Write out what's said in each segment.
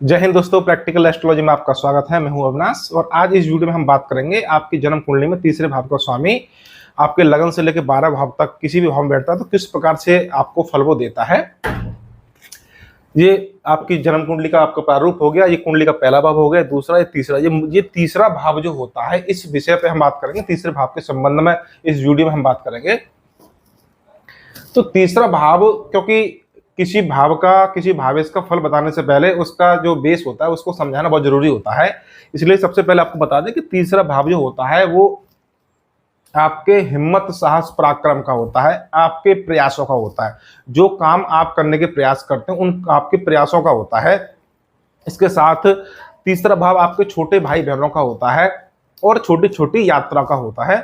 जय हिंद दोस्तों, practical astrology में आपका स्वागत है। मैं हूं अविनाश और आज इस वीडियो में हम बात करेंगे आपकी जन्म कुंडली में तीसरे भाव का स्वामी आपके लगन से लेकर 12 भाव तक किसी भी भाव में बैठता है तो किस प्रकार से आपको फल वो देता है। ये आपकी जन्म कुंडली का आपका प्रारूप हो गया। ये कुंडली का पहला भाव हो गया, दूसरा, ये तीसरा। ये तीसरा भाव जो होता है, इस विषय पे हम बात करेंगे। तीसरे भाव के संबंध में इस वीडियो में हम बात करेंगे। तो तीसरा भाव, क्योंकि किसी भावेश का फल बताने से पहले उसका जो बेस होता है उसको समझाना बहुत जरूरी होता है। इसलिए सबसे पहले आपको बता दें कि तीसरा भाव जो होता है वो आपके हिम्मत, साहस, पराक्रम का होता है, आपके प्रयासों का होता है। जो काम आप करने के प्रयास करते हैं उन आपके प्रयासों का होता है। इसके साथ तीसरा भाव आपके छोटे भाई बहनों का होता है और छोटी छोटी यात्रा का होता है।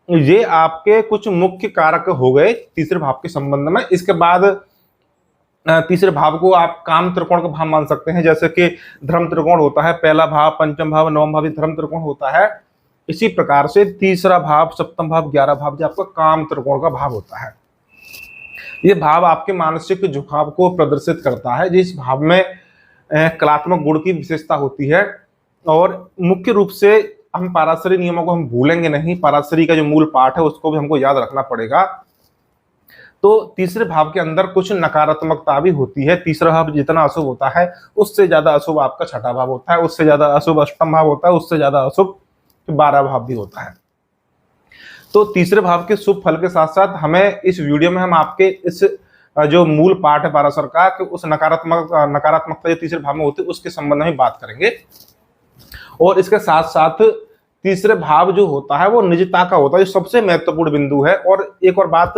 ये आपके कुछ मुख्य कारक हो गए तीसरे भाव के संबंध में। इसके बाद तीसरे भाव को आप काम त्रिकोण का भाव मान सकते हैं, जैसे कि धर्म त्रिकोण होता है, पहला भाव, पंचम भाव, नवम भाव धर्म त्रिकोण होता है। इसी प्रकार से तीसरा भाव, सप्तम भाव, 11 भाव जो आपका काम त्रिकोण का भाव होता है। ये भाव आपके मानसिक झुकाव को प्रदर्शित करता है। जिस भाव में कलात्मक गुण की विशेषता होती है और मुख्य रूप से हम पाराशरी नियमों को हम भूलेंगे नहीं। पाराशरी का जो मूल पाठ है उसको भी हमको याद रखना पड़ेगा। तो तीसरे भाव के अंदर कुछ नकारात्मकता भी होती है। तीसरा भाव जितना अशुभ होता है उससे ज्यादा अशुभ आपका छठा भाव होता है, उससे ज्यादा अशुभ अष्टम भाव होता है, उससे ज्यादा अशुभ 12 भाव भी होता है। तो तीसरे भाव के शुभ फल के साथ साथ हमें इस वीडियो में हम आपके इस जो मूल पाठ है पाराशर का, कि उस नकारात्मकता जो तीसरे भाव में होती है उसके संबंध में बात करेंगे। और इसके साथ साथ तीसरे भाव जो होता है वो निजता का होता है, जो सबसे महत्वपूर्ण बिंदु है। और एक और बात,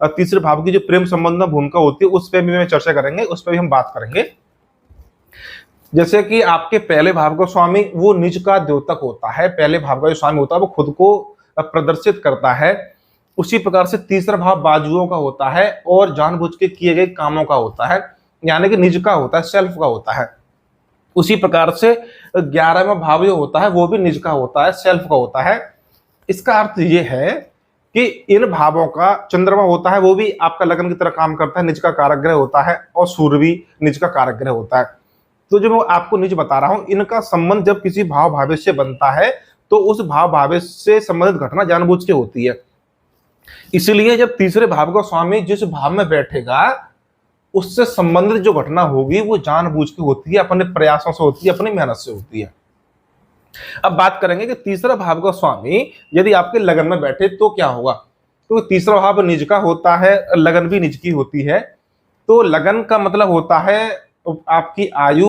तीसरे भाव की जो प्रेम संबंध में भूमिका होती है उस पर भी मैं चर्चा करेंगे, उस पर भी हम बात करेंगे। जैसे कि आपके पहले भाव का स्वामी वो निज का द्योतक होता है। पहले भाव का जो स्वामी होता है वो खुद को प्रदर्शित करता है। उसी प्रकार से तीसरा भाव बाजुओं का होता है और जानबूझ के किए गए कामों का होता है, यानी कि निज का होता है, सेल्फ का होता है। उसी प्रकार से 11वां भाव जो होता है वो भी निज का होता है, सेल्फ का होता है। इसका अर्थ ये है कि इन भावों का चंद्रमा होता है वो भी आपका लगन की तरह काम करता है, निज का कारक ग्रह होता है, और सूर्य भी निज का कारक ग्रह होता है। तो जो मैं आपको निज बता रहा हूं, इनका संबंध जब किसी भाव भावेश से बनता है तो उस भाव भावेश से संबंधित घटना जानबूझ के होती है। इसलिए जब तीसरे भाव का स्वामी जिस भाव में बैठेगा उससे संबंधित जो घटना होगी वो जानबूझ के होती है, अपने प्रयासों से होती है, अपनी मेहनत से होती है। अब बात करेंगे कि तीसरा भाव का स्वामी यदि आपके लगन में बैठे तो क्या होगा। तो तीसरा भाव निज का होता है, लगन भी निज की होती है। तो लगन का मतलब होता है आपकी आयु